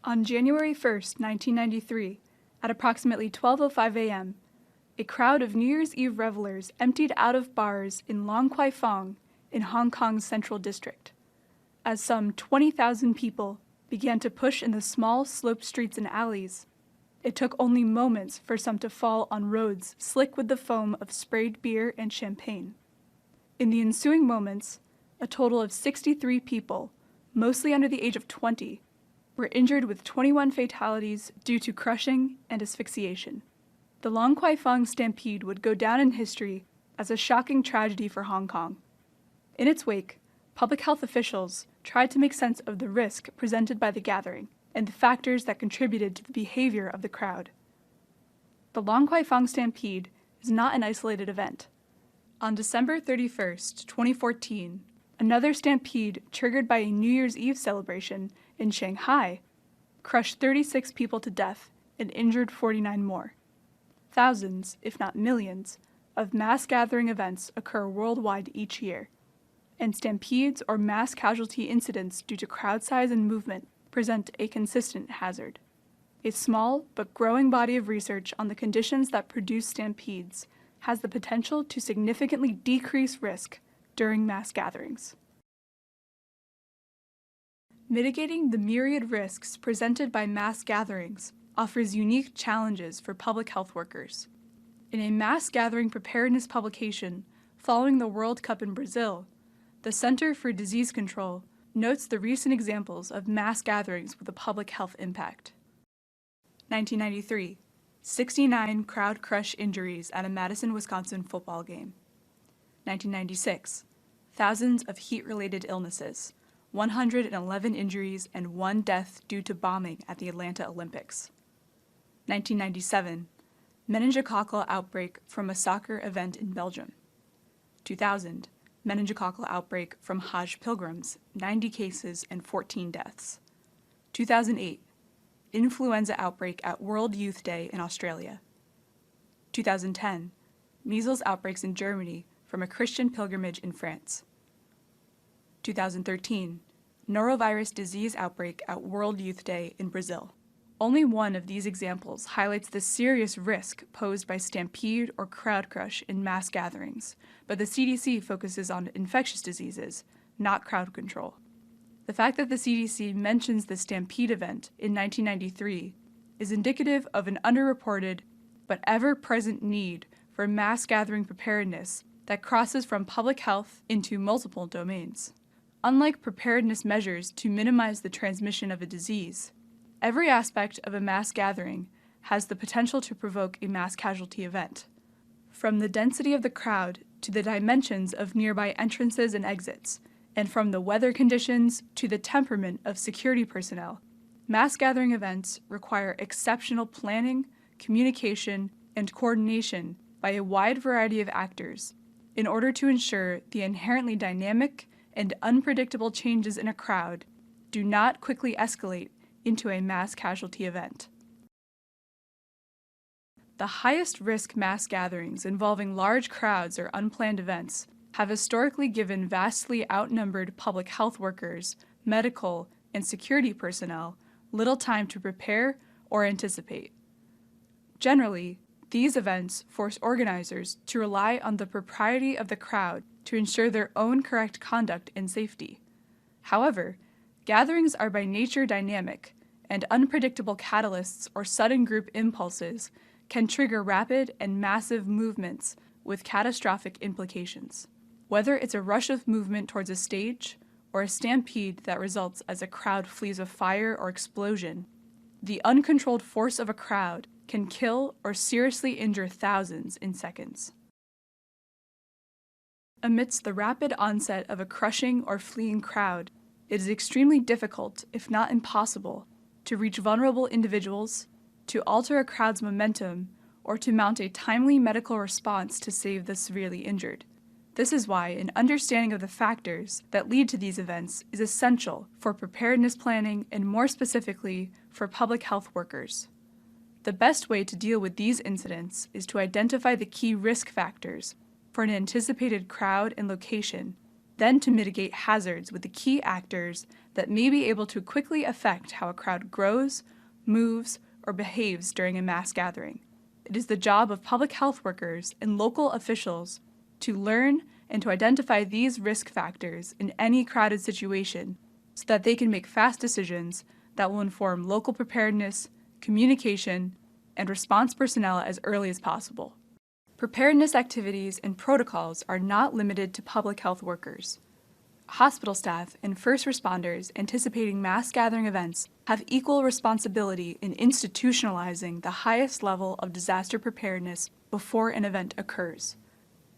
On January 1st, 1993, at approximately 12:05 a.m., a crowd of New Year's Eve revelers emptied out of bars in Long Kwai Fong in Hong Kong's Central District. As some 20,000 people began to push in the small sloped streets and alleys, it took only moments for some to fall on roads slick with the foam of sprayed beer and champagne. In the ensuing moments, a total of 63 people, mostly under the age of 20, were injured with 21 fatalities due to crushing and asphyxiation. The Long Kwai Fong stampede would go down in history as a shocking tragedy for Hong Kong. In its wake, public health officials tried to make sense of the risk presented by the gathering and the factors that contributed to the behavior of the crowd. The Long Kwai Fong stampede is not an isolated event. On December 31st, 2014, another stampede triggered by a New Year's Eve celebration in Shanghai crushed 36 people to death and injured 49 more. Thousands, if not millions, of mass gathering events occur worldwide each year, and stampedes or mass casualty incidents due to crowd size and movement present a consistent hazard. A small but growing body of research on the conditions that produce stampedes has the potential to significantly decrease risk during mass gatherings. Mitigating the myriad risks presented by mass gatherings offers unique challenges for public health workers. In a mass gathering preparedness publication following the World Cup in Brazil, the Center for Disease Control notes the recent examples of mass gatherings with a public health impact. 1993, 69 crowd crush injuries at a Madison, Wisconsin football game. 1996, thousands of heat-related illnesses, 111 injuries and 1 death due to bombing at the Atlanta Olympics. 1997, meningococcal outbreak from a soccer event in Belgium. 2000, meningococcal outbreak from Hajj pilgrims, 90 cases and 14 deaths. 2008, influenza outbreak at World Youth Day in Australia. 2010, measles outbreaks in Germany from a Christian pilgrimage in France. 2013, norovirus disease outbreak at World Youth Day in Brazil. Only one of these examples highlights the serious risk posed by stampede or crowd crush in mass gatherings, but the CDC focuses on infectious diseases, not crowd control. The fact that the CDC mentions the stampede event in 1993 is indicative of an underreported but ever-present need for mass gathering preparedness that crosses from public health into multiple domains. Unlike preparedness measures to minimize the transmission of a disease, every aspect of a mass gathering has the potential to provoke a mass casualty event. From the density of the crowd to the dimensions of nearby entrances and exits, and from the weather conditions to the temperament of security personnel, mass gathering events require exceptional planning, communication, and coordination by a wide variety of actors in order to ensure the inherently dynamic and unpredictable changes in a crowd do not quickly escalate into a mass casualty event. The highest risk mass gatherings involving large crowds or unplanned events have historically given vastly outnumbered public health workers, medical, and security personnel little time to prepare or anticipate. Generally, these events force organizers to rely on the propriety of the crowd to ensure their own correct conduct and safety. However, gatherings are by nature dynamic, and unpredictable catalysts or sudden group impulses can trigger rapid and massive movements with catastrophic implications. Whether it's a rush of movement towards a stage or a stampede that results as a crowd flees a fire or explosion, the uncontrolled force of a crowd can kill or seriously injure thousands in seconds. Amidst the rapid onset of a crushing or fleeing crowd, it is extremely difficult, if not impossible, to reach vulnerable individuals, to alter a crowd's momentum, or to mount a timely medical response to save the severely injured. This is why an understanding of the factors that lead to these events is essential for preparedness planning and more specifically for public health workers. The best way to deal with these incidents is to identify the key risk factors for an anticipated crowd and location then to mitigate hazards with the key actors that may be able to quickly affect how a crowd grows, moves, or behaves during a mass gathering. It is the job of public health workers and local officials to learn and to identify these risk factors in any crowded situation so that they can make fast decisions that will inform local preparedness, communication, and response personnel as early as possible. Preparedness activities and protocols are not limited to public health workers. Hospital staff and first responders anticipating mass gathering events have equal responsibility in institutionalizing the highest level of disaster preparedness before an event occurs.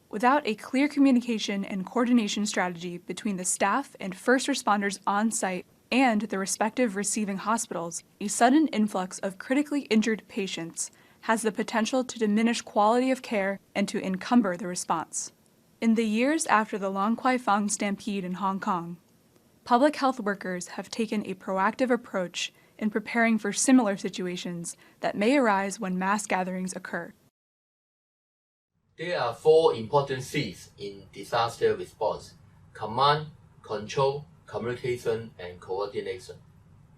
Without a clear communication and coordination strategy between the staff and first responders on site and the respective receiving hospitals, a sudden influx of critically injured patients has the potential to diminish quality of care and to encumber the response. In the years after the Long Kwai Fong stampede in Hong Kong, public health workers have taken a proactive approach in preparing for similar situations that may arise when mass gatherings occur. There are 4 important C's in disaster response: command, control, communication, and coordination.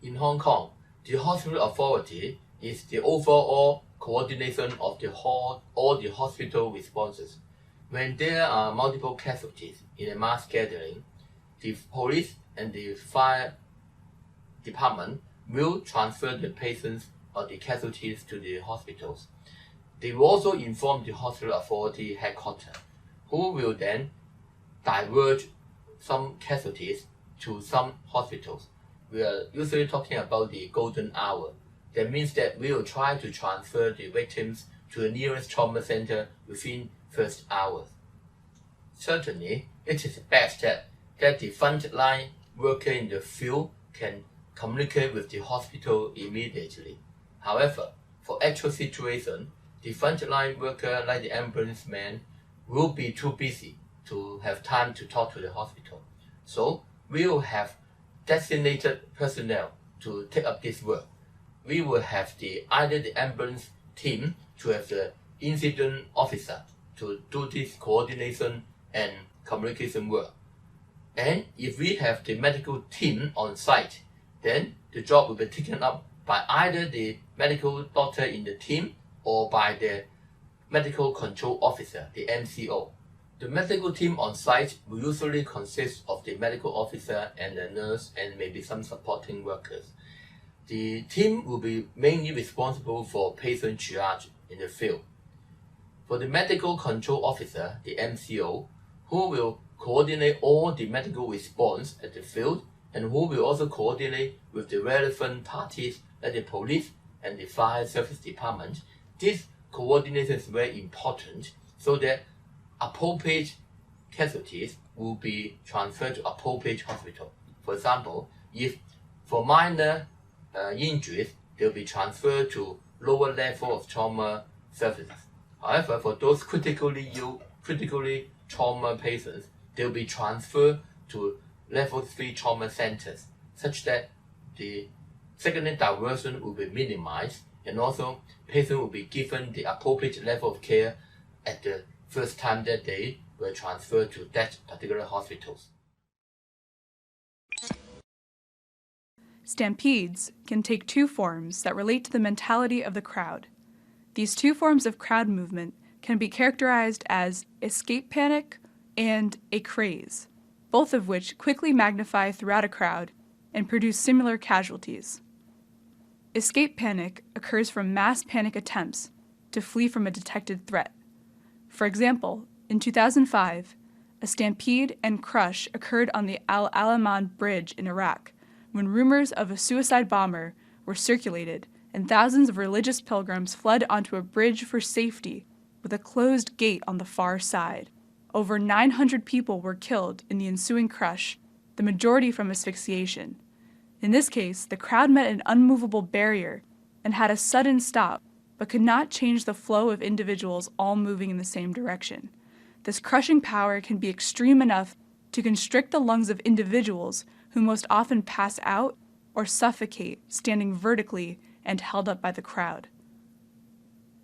In Hong Kong, the hospital authority is the overall coordination of all the hospital responses. When there are multiple casualties in a mass gathering, the police and the fire department will transfer the patients or the casualties to the hospitals. They will also inform the hospital authority headquarters, who will then divert some casualties to some hospitals. We are usually talking about the golden hour. That means that we will try to transfer the victims to the nearest trauma center within first hours. Certainly, it is best that the frontline worker in the field can communicate with the hospital immediately. However, for actual situation, the frontline worker, like the ambulance man, will be too busy to have time to talk to the hospital. So we will have designated personnel to take up this work. We will have either the ambulance team to have the incident officer to do this coordination and communication work. And if we have the medical team on site, then the job will be taken up by either the medical doctor in the team or by the medical control officer, the MCO. The medical team on site will usually consist of the medical officer and the nurse and maybe some supporting workers. The team will be mainly responsible for patient triage in the field. For the medical control officer, the MCO, who will coordinate all the medical response at the field and who will also coordinate with the relevant parties like the police and the fire service department. This coordination is very important so that appropriate casualties will be transferred to appropriate hospital. For example, if for minor injuries, they will be transferred to lower level of trauma services. However, for those critically trauma patients, they will be transferred to level 3 trauma centers, such that the secondary diversion will be minimized and also patients will be given the appropriate level of care at the first time that they were transferred to that particular hospitals. Stampedes can take 2 forms that relate to the mentality of the crowd. These 2 forms of crowd movement can be characterized as escape panic and a craze, both of which quickly magnify throughout a crowd and produce similar casualties. Escape panic occurs from mass panic attempts to flee from a detected threat. For example, in 2005, a stampede and crush occurred on the Al Alamein Bridge in Iraq when rumors of a suicide bomber were circulated and thousands of religious pilgrims fled onto a bridge for safety with a closed gate on the far side. Over 900 people were killed in the ensuing crush, the majority from asphyxiation. In this case, the crowd met an unmovable barrier and had a sudden stop, but could not change the flow of individuals all moving in the same direction. This crushing power can be extreme enough to constrict the lungs of individuals who most often pass out or suffocate standing vertically and held up by the crowd.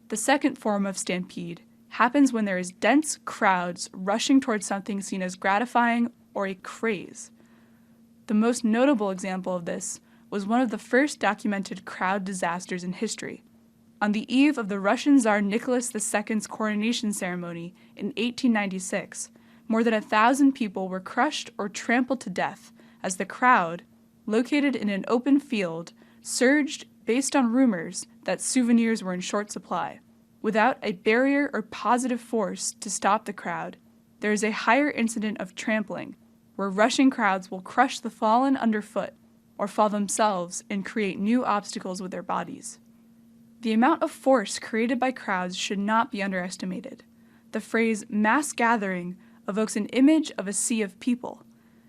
The second form of stampede happens when there is dense crowds rushing towards something seen as gratifying or a craze. The most notable example of this was one of the first documented crowd disasters in history. On the eve of the Russian Tsar Nicholas II's coronation ceremony in 1896, more than 1,000 people were crushed or trampled to death as the crowd, located in an open field, surged based on rumors that souvenirs were in short supply. Without a barrier or positive force to stop the crowd, there is a higher incident of trampling, where rushing crowds will crush the fallen underfoot or fall themselves and create new obstacles with their bodies. The amount of force created by crowds should not be underestimated. The phrase mass gathering evokes an image of a sea of people.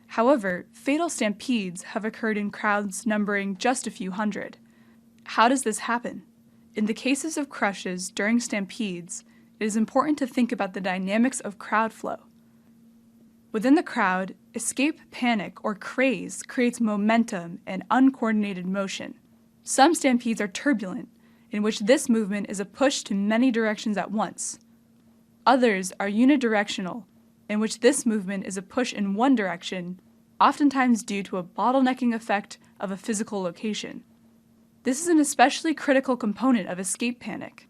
However, fatal stampedes have occurred in crowds numbering just a few hundred. How does this happen? In the cases of crushes during stampedes, it is important to think about the dynamics of crowd flow. Within the crowd, escape panic or craze creates momentum and uncoordinated motion. Some stampedes are turbulent, in which this movement is a push to many directions at once. Others are unidirectional, in which this movement is a push in one direction, oftentimes due to a bottlenecking effect of a physical location. This is an especially critical component of escape panic.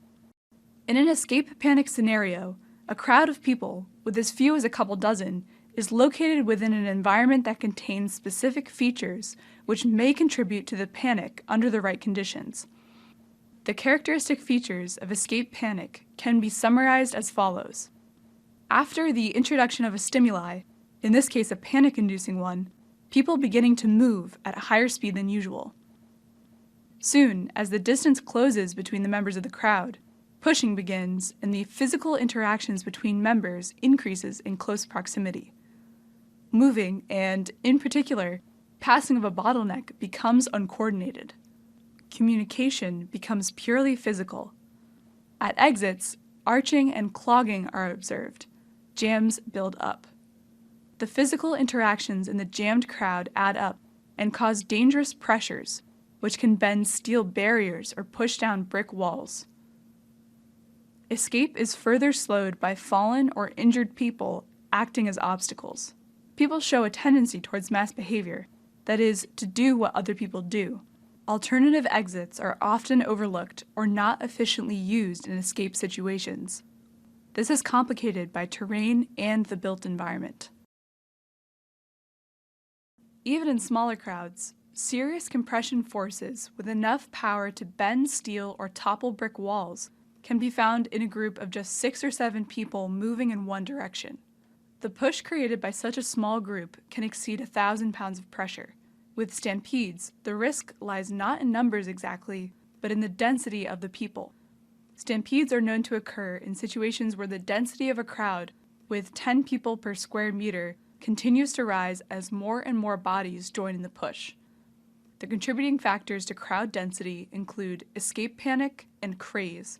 In an escape panic scenario, a crowd of people, with as few as a couple dozen, is located within an environment that contains specific features which may contribute to the panic under the right conditions. The characteristic features of escape panic can be summarized as follows. After the introduction of a stimuli, in this case a panic-inducing one, people beginning to move at a higher speed than usual. Soon, as the distance closes between the members of the crowd, pushing begins and the physical interactions between members increases in close proximity. Moving, and in particular, passing of a bottleneck becomes uncoordinated. Communication becomes purely physical. At exits, arching and clogging are observed. Jams build up. The physical interactions in the jammed crowd add up and cause dangerous pressures, which can bend steel barriers or push down brick walls. Escape is further slowed by fallen or injured people acting as obstacles. People show a tendency towards mass behavior, that is, to do what other people do. Alternative exits are often overlooked or not efficiently used in escape situations. This is complicated by terrain and the built environment. Even in smaller crowds, serious compression forces with enough power to bend steel or topple brick walls can be found in a group of just 6 or 7 people moving in one direction. The push created by such a small group can exceed 1,000 pounds of pressure. With stampedes, the risk lies not in numbers exactly, but in the density of the people. Stampedes are known to occur in situations where the density of a crowd, with 10 people per square meter, continues to rise as more and more bodies join in the push. The contributing factors to crowd density include escape panic and craze,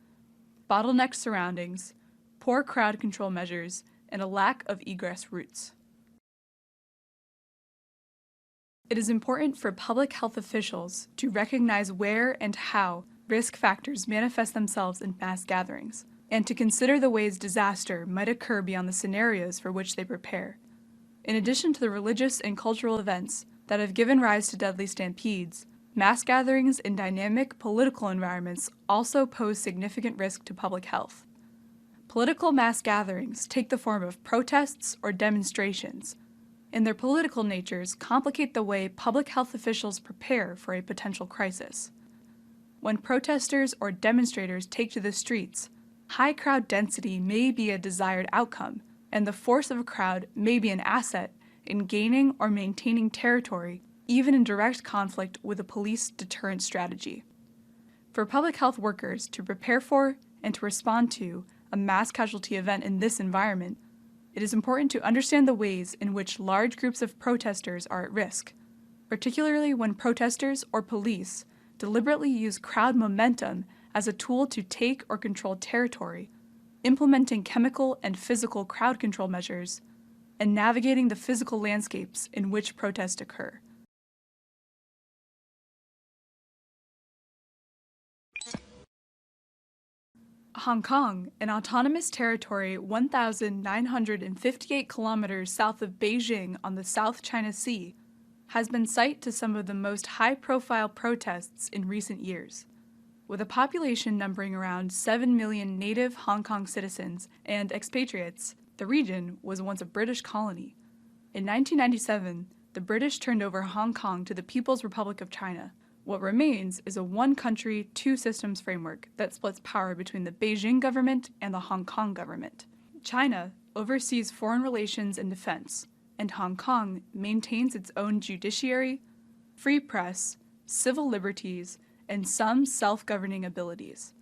bottleneck surroundings, poor crowd control measures, and a lack of egress routes. It is important for public health officials to recognize where and how risk factors manifest themselves in mass gatherings, and to consider the ways disaster might occur beyond the scenarios for which they prepare. In addition to the religious and cultural events that have given rise to deadly stampedes, mass gatherings in dynamic political environments also pose significant risk to public health. Political mass gatherings take the form of protests or demonstrations, and their political natures complicate the way public health officials prepare for a potential crisis. When protesters or demonstrators take to the streets, high crowd density may be a desired outcome, and the force of a crowd may be an asset in gaining or maintaining territory, even in direct conflict with a police deterrent strategy. For public health workers to prepare for and to respond to a mass casualty event in this environment, it is important to understand the ways in which large groups of protesters are at risk, particularly when protesters or police deliberately use crowd momentum as a tool to take or control territory, implementing chemical and physical crowd control measures, and navigating the physical landscapes in which protests occur. Hong Kong, an autonomous territory 1,958 kilometers south of Beijing on the South China Sea, has been site to some of the most high-profile protests in recent years. With a population numbering around 7 million native Hong Kong citizens and expatriates, the region was once a British colony. In 1997, the British turned over Hong Kong to the People's Republic of China. What remains is a one-country, two-systems framework that splits power between the Beijing government and the Hong Kong government. China oversees foreign relations and defense, and Hong Kong maintains its own judiciary, free press, civil liberties, and some self-governing abilities.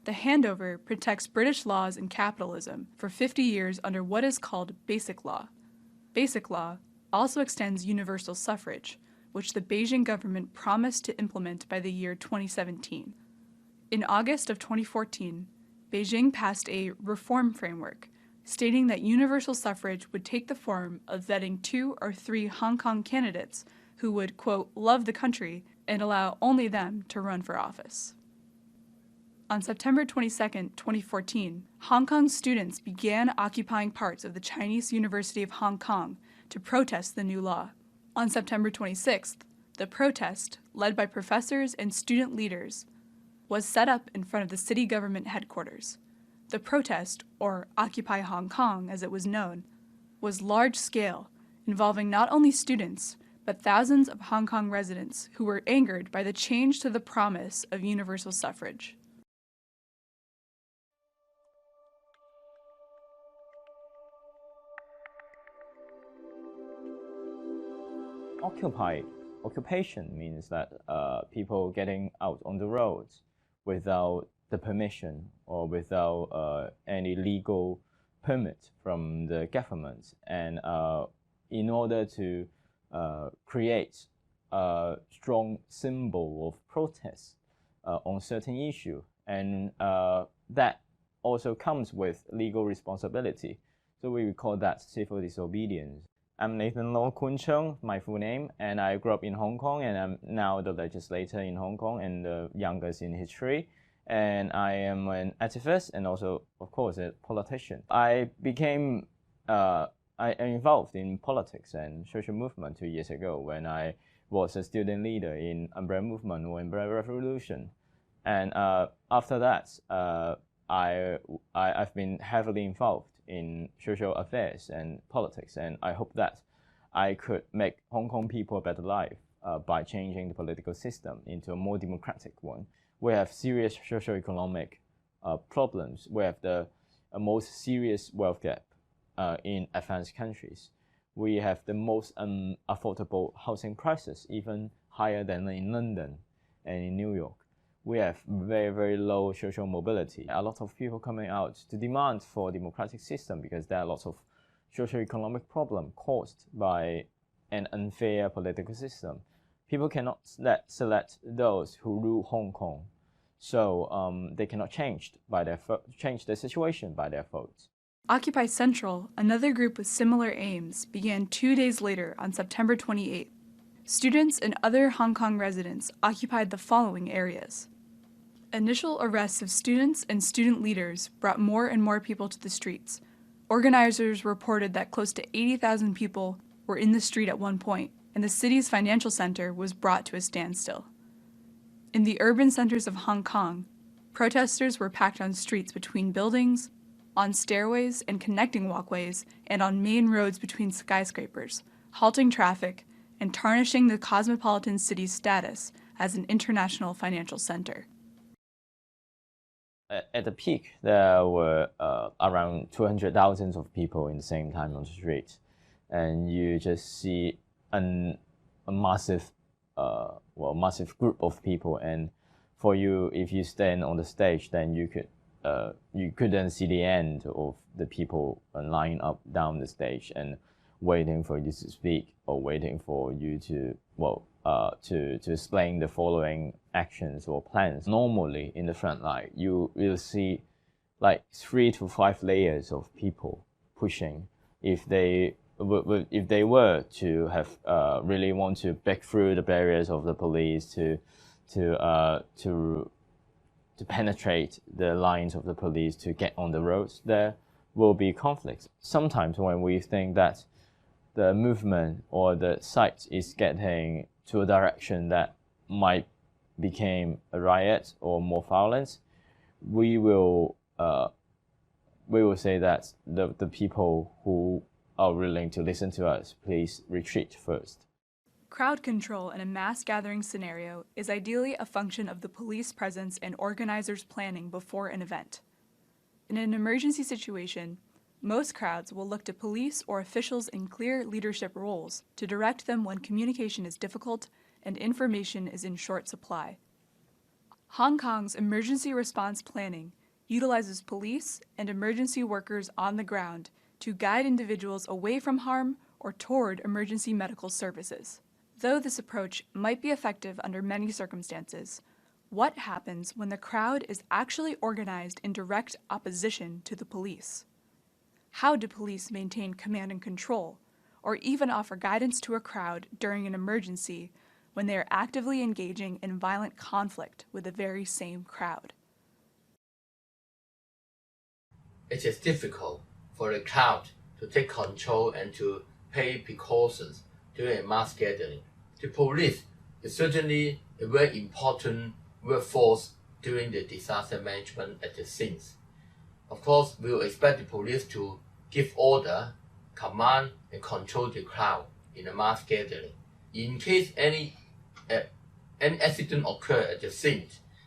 The handover protects British laws and capitalism for 50 years under what is called Basic Law. Basic Law also extends universal suffrage, which the Beijing government promised to implement by the year 2017. In August of 2014, Beijing passed a reform framework stating that universal suffrage would take the form of vetting 2 or 3 Hong Kong candidates who would, quote, love the country and allow only them to run for office. On September 22, 2014, Hong Kong students began occupying parts of the Chinese University of Hong Kong to protest the new law. On September 26th, the protest, led by professors and student leaders, was set up in front of the city government headquarters. The protest, or Occupy Hong Kong as it was known, was large-scale, involving not only students, but thousands of Hong Kong residents who were angered by the change to the promise of universal suffrage. Occupation means that people getting out on the roads without the permission or without any legal permit from the government, and in order to create a strong symbol of protest on certain issue, and that also comes with legal responsibility. So we would call that civil disobedience. I'm Nathan Law Kun Chung, my full name, and I grew up in Hong Kong, and I'm now the legislator in Hong Kong and the youngest in history. And I am an activist and also, of course, a politician. I became involved in politics and social movement 2 years ago when I was a student leader in Umbrella Movement or Umbrella Revolution. And after that, I've been heavily involved in social affairs and politics, and I hope that I could make Hong Kong people a better life by changing the political system into a more democratic one. We have serious socio-economic problems. We have the most serious wealth gap in advanced countries. We have the most unaffordable housing prices, even higher than in London and in New York. We have very, very low social mobility. A lot of people coming out to demand for a democratic system because there are lots of socio-economic problems caused by an unfair political system. People cannot select those who rule Hong Kong, so they cannot change the situation by their votes. Occupy Central, another group with similar aims, began 2 days later on September 28th. Students and other Hong Kong residents occupied the following areas. Initial arrests of students and student leaders brought more and more people to the streets. Organizers reported that close to 80,000 people were in the street at one point, and the city's financial center was brought to a standstill. In the urban centers of Hong Kong, protesters were packed on streets between buildings, on stairways and connecting walkways, and on main roads between skyscrapers, halting traffic and tarnishing the cosmopolitan city's status as an international financial center. At the peak, there were around 200,000 of people in the same time on the street, and you just see a massive group of people. And for you, if you stand on the stage, then you couldn't see the end of the people lining up down the stage and waiting for you to speak or waiting for you to explain the following actions or plans. Normally, in the front line, you will see like 3 to 5 layers of people pushing. If they were to have really want to break through the barriers of the police to to penetrate the lines of the police to get on the roads, there will be conflicts. Sometimes when we think that the movement or the site is getting to a direction that might become a riot or more violence, we will say that the people who are willing to listen to us, please retreat first. Crowd control in a mass gathering scenario is ideally a function of the police presence and organizers' planning before an event. In an emergency situation, most crowds will look to police or officials in clear leadership roles to direct them when communication is difficult and information is in short supply. Hong Kong's emergency response planning utilizes police and emergency workers on the ground to guide individuals away from harm or toward emergency medical services. Though this approach might be effective under many circumstances, what happens when the crowd is actually organized in direct opposition to the police? How do police maintain command and control, or even offer guidance to a crowd during an emergency when they are actively engaging in violent conflict with the very same crowd? It is difficult for the crowd to take control and to pay precautions during a mass gathering. The police is certainly a very important workforce during the disaster management at the scenes. Of course, we will expect the police to give order, command, and control the crowd in a mass gathering. In case any accident occurs at the scene,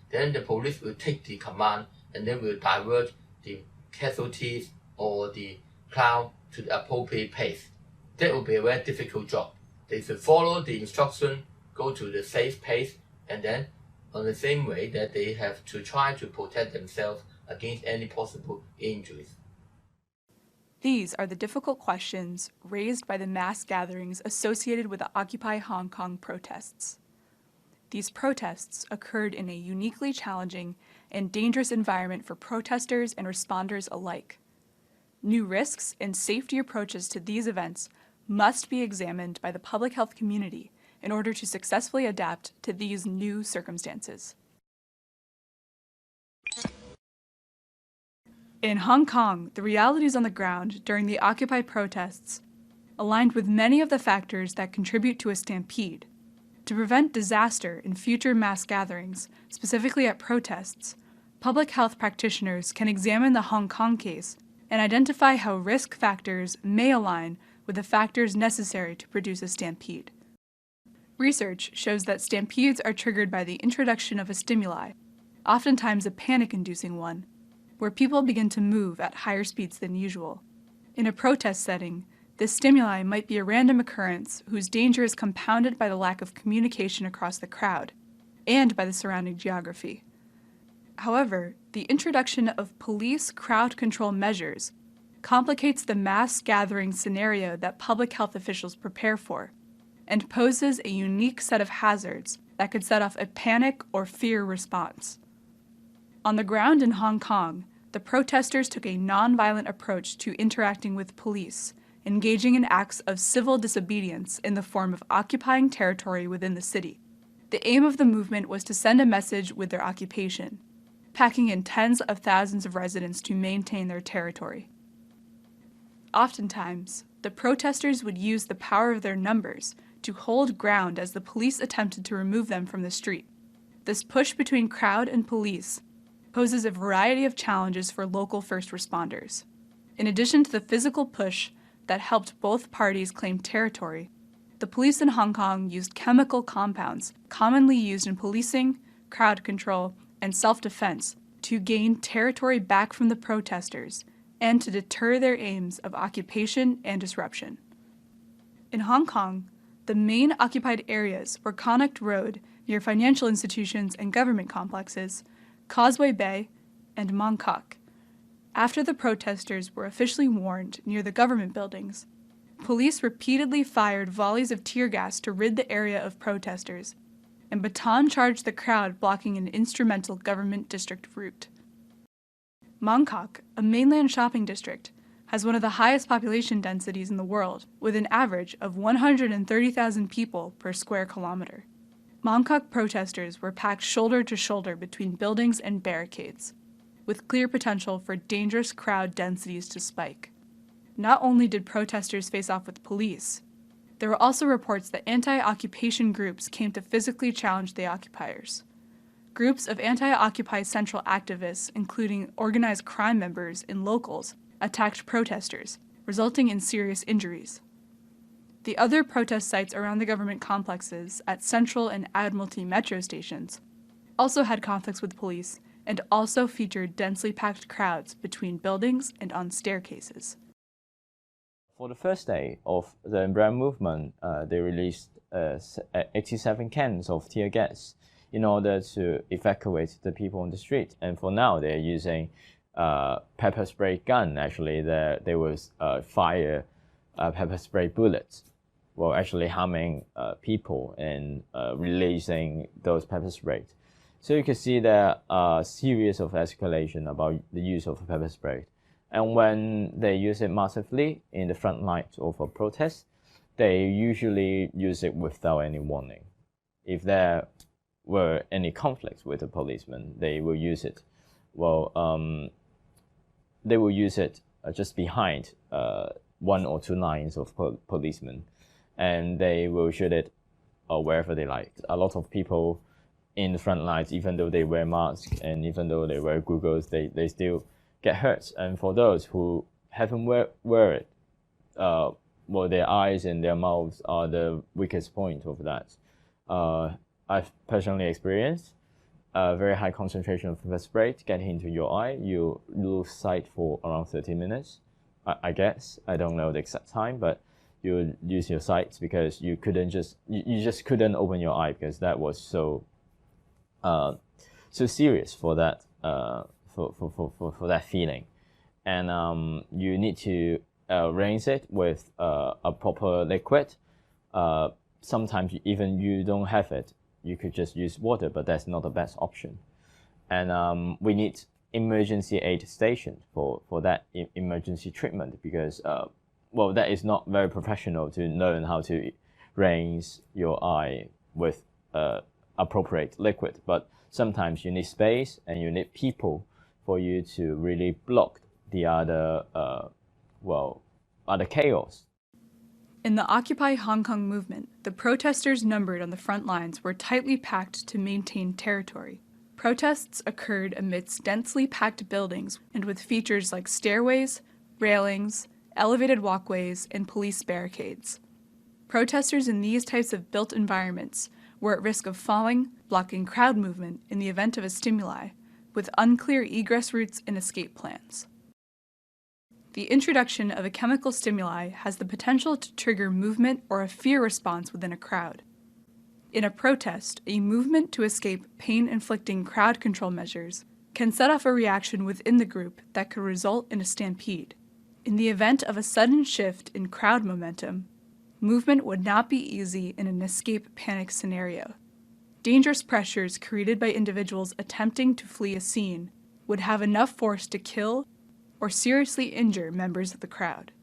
then the police will take the command and then will divert the casualties or the crowd to the appropriate place. That will be a very difficult job. They should follow the instruction, go to the safe place, and then on the same way that they have to try to protect themselves against any possible injuries. These are the difficult questions raised by the mass gatherings associated with the Occupy Hong Kong protests. These protests occurred in a uniquely challenging and dangerous environment for protesters and responders alike. New risks and safety approaches to these events must be examined by the public health community in order to successfully adapt to these new circumstances. In Hong Kong, the realities on the ground during the Occupy protests aligned with many of the factors that contribute to a stampede. To prevent disaster in future mass gatherings, specifically at protests, public health practitioners can examine the Hong Kong case and identify how risk factors may align with the factors necessary to produce a stampede. Research shows that stampedes are triggered by the introduction of a stimuli, oftentimes a panic-inducing one, where people begin to move at higher speeds than usual. In a protest setting, this stimuli might be a random occurrence whose danger is compounded by the lack of communication across the crowd and by the surrounding geography. However, the introduction of police crowd control measures complicates the mass gathering scenario that public health officials prepare for and poses a unique set of hazards that could set off a panic or fear response. On the ground in Hong Kong, the protesters took a nonviolent approach to interacting with police, engaging in acts of civil disobedience in the form of occupying territory within the city. The aim of the movement was to send a message with their occupation, packing in tens of thousands of residents to maintain their territory. Oftentimes, the protesters would use the power of their numbers to hold ground as the police attempted to remove them from the street. This push between crowd and police poses a variety of challenges for local first responders. In addition to the physical push that helped both parties claim territory, the police in Hong Kong used chemical compounds commonly used in policing, crowd control, and self-defense to gain territory back from the protesters and to deter their aims of occupation and disruption. In Hong Kong, the main occupied areas were Connaught Road near financial institutions and government complexes, Causeway Bay, and Mong Kok. After the protesters were officially warned near the government buildings, police repeatedly fired volleys of tear gas to rid the area of protesters, and baton-charged the crowd blocking an instrumental government district route. Mong Kok, a mainland shopping district, has one of the highest population densities in the world, with an average of 130,000 people per square kilometer. Mongkok protesters were packed shoulder to shoulder between buildings and barricades, with clear potential for dangerous crowd densities to spike. Not only did protesters face off with police, there were also reports that anti-occupation groups came to physically challenge the occupiers. Groups of anti-Occupy Central activists, including organized crime members and locals, attacked protesters, resulting in serious injuries. The other protest sites around the government complexes at Central and Admiralty metro stations also had conflicts with police and also featured densely packed crowds between buildings and on staircases. For the first day of the umbrella movement, they released 87 cans of tear gas in order to evacuate the people on the street. And for now, they're using pepper spray gun. Actually, there was fire pepper spray bullets, well, actually harming people and releasing those pepper sprays. So you can see there are a series of escalation about the use of pepper spray. And when they use it massively in the front line of a protest, they usually use it without any warning. If there were any conflicts with the policemen, they will use it. Well, they will use it just behind one or two lines of policemen, and they will shoot it wherever they like. A lot of people in the front lines, even though they wear masks and even though they wear goggles, they still get hurt. And for those who haven't wear it, well, their eyes and their mouths are the weakest point of that. I've personally experienced a very high concentration of pepper spray getting into your eye. You lose sight for around 30 minutes, I guess. I don't know the exact time, but you lose your sight because you just couldn't open your eye because that was so serious for that for that feeling. And you need to rinse it with a proper liquid. Sometimes even you don't have it, you could just use water, but that's not the best option. And we need emergency aid station for that emergency treatment because, well, that is not very professional to learn how to rinse your eye with appropriate liquid. But sometimes you need space and you need people for you to really block the other chaos. In the Occupy Hong Kong movement, the protesters numbered on the front lines were tightly packed to maintain territory. Protests occurred amidst densely packed buildings and with features like stairways, railings, elevated walkways, and police barricades. Protesters in these types of built environments were at risk of falling, blocking crowd movement in the event of a stimuli, with unclear egress routes and escape plans. The introduction of a chemical stimuli has the potential to trigger movement or a fear response within a crowd. In a protest, a movement to escape pain-inflicting crowd control measures can set off a reaction within the group that could result in a stampede. In the event of a sudden shift in crowd momentum, movement would not be easy in an escape panic scenario. Dangerous pressures created by individuals attempting to flee a scene would have enough force to kill or seriously injure members of the crowd.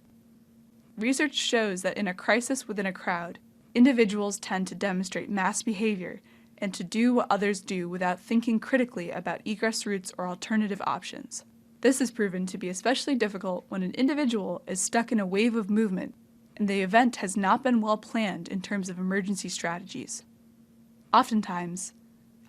Research shows that in a crisis within a crowd, individuals tend to demonstrate mass behavior and to do what others do without thinking critically about egress routes or alternative options. This is proven to be especially difficult when an individual is stuck in a wave of movement and the event has not been well planned in terms of emergency strategies. Oftentimes,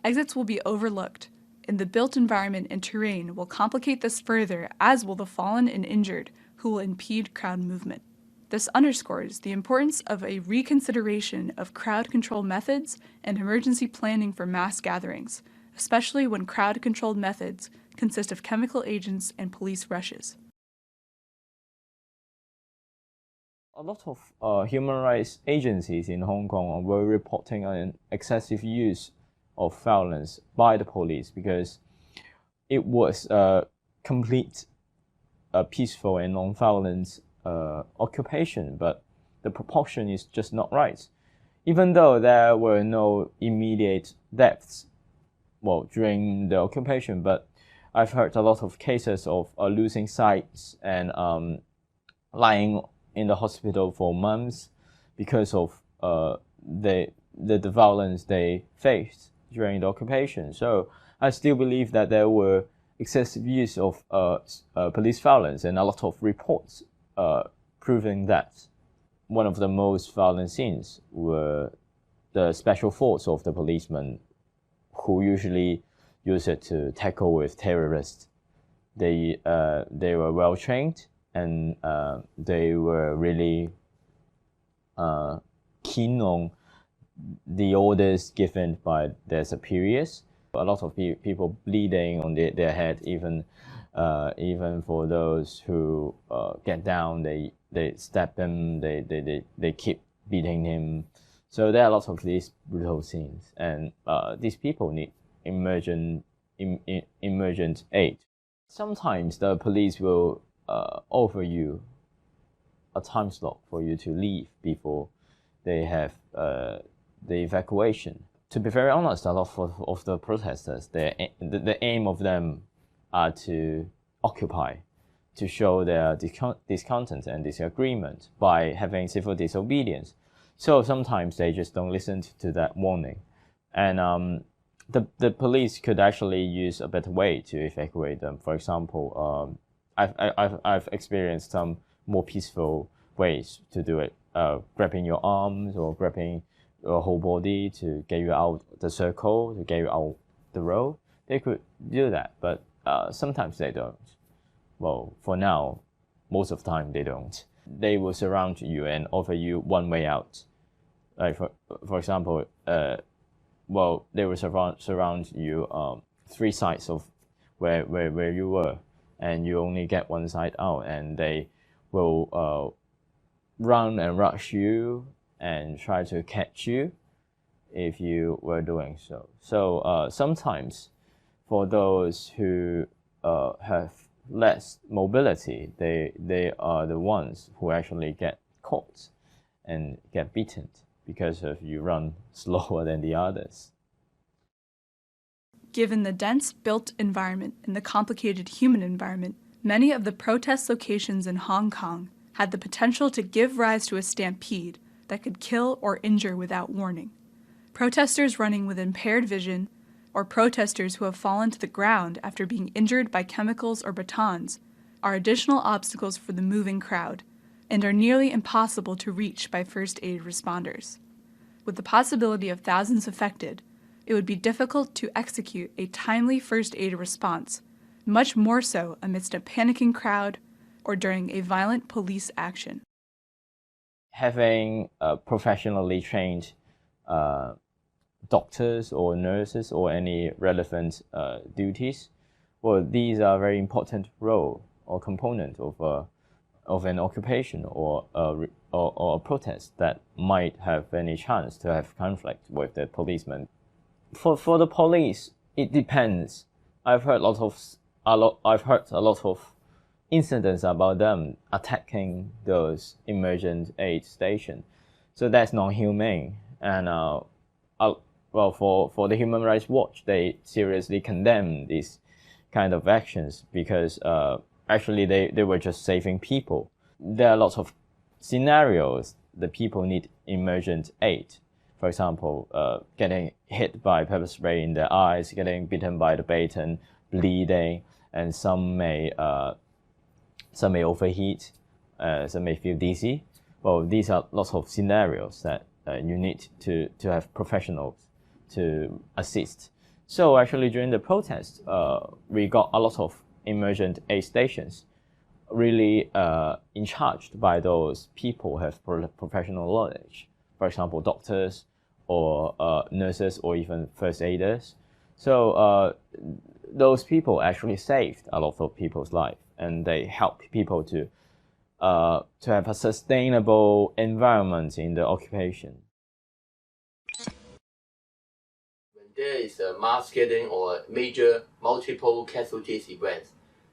exits will be overlooked, and the built environment and terrain will complicate this further, as will the fallen and injured who will impede crowd movement. This underscores the importance of a reconsideration of crowd control methods and emergency planning for mass gatherings, especially when crowd-controlled methods consist of chemical agents and police rushes. A lot of human rights agencies in Hong Kong were reporting an excessive use of violence by the police because it was a complete peaceful and non-violent occupation, but the proportion is just not right. Even though there were no immediate deaths during the occupation, but I've heard a lot of cases of losing sight and lying in the hospital for months because of the violence they faced during the occupation. So I still believe that there were excessive use of police violence, and a lot of reports proving that one of the most violent scenes were the special force of the policemen, who usually use it to tackle with terrorists. They were well trained, and they were really keen on the orders given by their superiors. A lot of people bleeding on their head, even for those who get down, they stab them, they keep beating him. So there are lots of these brutal scenes, and these people need emergent aid. Sometimes the police will offer you a time slot for you to leave before they have the evacuation. To be very honest, a lot of the protesters, the aim of them are to occupy, to show their discontent and disagreement by having civil disobedience. So sometimes they just don't listen to that warning, and the police could actually use a better way to evacuate them. For example, I've experienced some more peaceful ways to do it, grabbing your arms or grabbing your whole body to get you out the circle, to get you out the road. They could do that, but sometimes they don't. Well, for now, most of the time they don't. They will surround you and offer you one way out. Like for example, they will surround you three sides of where you were, and you only get one side out, and they will run and rush you and try to catch you if you were doing so. So sometimes for those who have less mobility, they are the ones who actually get caught and get beaten because of you run slower than the others. Given the dense built environment and the complicated human environment, many of the protest locations in Hong Kong had the potential to give rise to a stampede that could kill or injure without warning. Protesters running with impaired vision, or protesters who have fallen to the ground after being injured by chemicals or batons, are additional obstacles for the moving crowd and are nearly impossible to reach by first aid responders. With the possibility of thousands affected, it would be difficult to execute a timely first aid response, much more so amidst a panicking crowd or during a violent police action. Having professionally trained doctors or nurses or any relevant duties, well, these are very important role or component of an occupation or a protest that might have any chance to have conflict with the policemen. For the police, it depends. I've heard a lot of incidents about them attacking those emergent aid stations. So that's non-humane. And for the Human Rights Watch, they seriously condemn these kind of actions because actually they were just saving people. There are lots of scenarios the people need emergent aid. For example, getting hit by pepper spray in their eyes, getting bitten by the baton, bleeding, and some may overheat, some may feel dizzy. Well, these are lots of scenarios that you need to have professionals to assist. So actually during the protest, we got a lot of emergent aid stations really in charge by those people who have professional knowledge. For example, doctors or nurses or even first aiders. So those people actually saved a lot of people's life, and they help people to have a sustainable environment in the occupation. When there is a mass gathering or major multiple casualties events,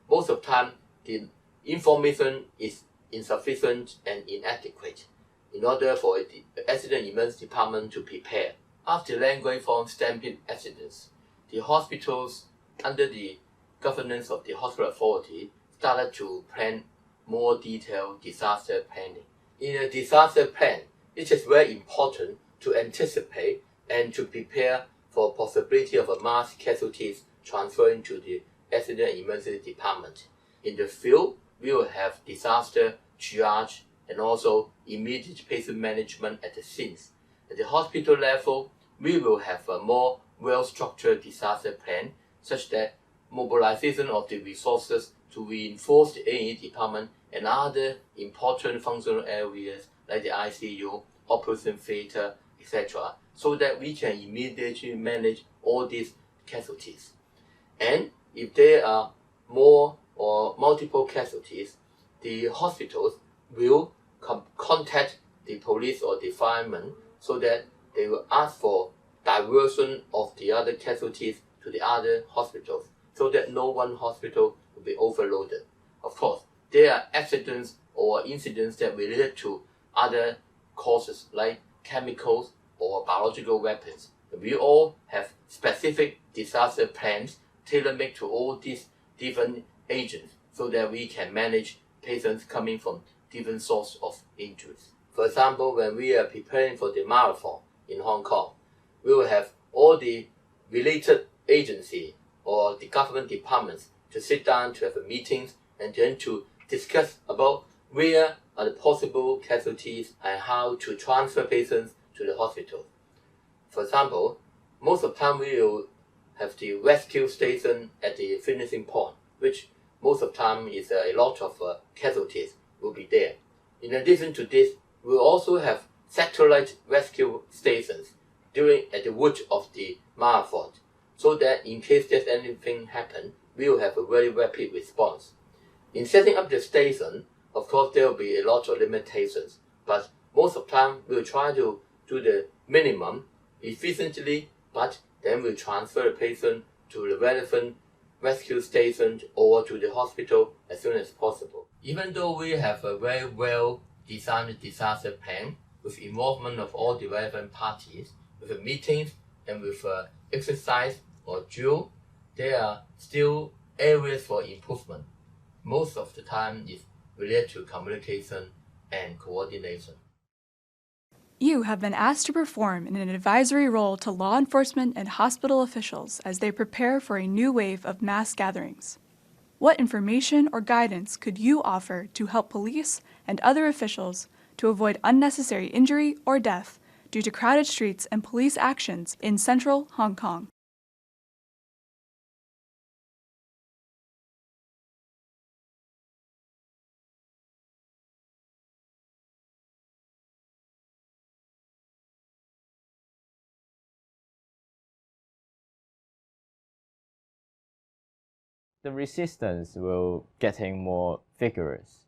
most of the time the information is insufficient and inadequate in order for the accident emergency department to prepare. After Language Farm stampede accidents, the hospitals, under the governance of the hospital authority, started to plan more detailed disaster planning. In a disaster plan, it is very important to anticipate and to prepare for possibility of a mass casualties transferring to the accident and emergency department. In the field, we will have disaster triage and also immediate patient management at the scenes. At the hospital level, we will have a more well-structured disaster plan such that mobilization of the resources to reinforce the A&E department and other important functional areas like the ICU, operation theater, etc., so that we can immediately manage all these casualties. And if there are more or multiple casualties, the hospitals will contact the police or the firemen so that they will ask for diversion of the other casualties to the other hospitals so that no one hospital will be overloaded. Of course, there are accidents or incidents that relate to other causes like chemicals or biological weapons. We all have specific disaster plans tailor-made to all these different agents so that we can manage patients coming from different sources of injuries. For example, when we are preparing for the marathon in Hong Kong, we will have all the related agency or the government departments to sit down to have a meetings and then to discuss about where are the possible casualties and how to transfer patients to the hospital. For example, most of the time we will have the rescue station at the finishing point, which most of the time is a lot of casualties will be there. In addition to this, we will also have satellite rescue stations at the route of the marathon, so that in case there's anything happen, we will have a very rapid response. In setting up the station, of course, there will be a lot of limitations, but most of the time we'll try to do the minimum efficiently, but then we'll transfer the patient to the relevant rescue station or to the hospital as soon as possible. Even though we have a very well-designed disaster plan with involvement of all the relevant parties, with meetings and with exercise or drill, there are still areas for improvement. Most of the time is related to communication and coordination. You have been asked to perform in an advisory role to law enforcement and hospital officials as they prepare for a new wave of mass gatherings. What information or guidance could you offer to help police and other officials to avoid unnecessary injury or death due to crowded streets and police actions in central Hong Kong? The resistance will getting more vigorous.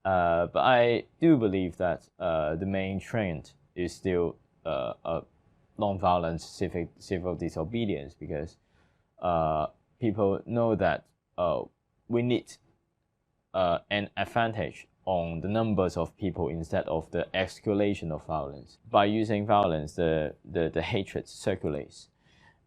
But I do believe that the main trend is still a non-violent civil disobedience, because people know that we need an advantage on the numbers of people instead of the escalation of violence. By using violence, the hatred circulates,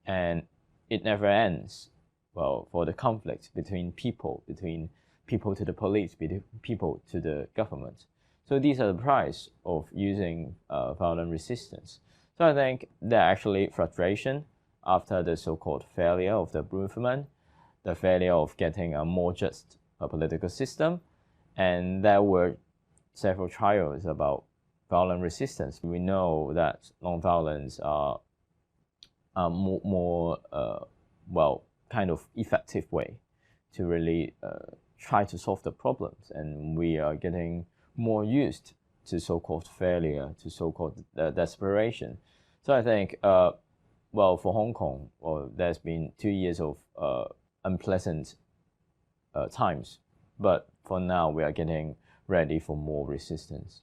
and it never ends. Well, for the conflict between people to the police, people to the government. So these are the price of using violent resistance. So I think there are actually frustration after the so-called failure of the movement, the failure of getting a more just political system, and there were several trials about violent resistance. We know that non-violence are more kind of effective way to really try to solve the problems, and we are getting more used to so-called failure, to so-called desperation. So I think, for Hong Kong, there's been 2 years of unpleasant times, but for now we are getting ready for more resistance.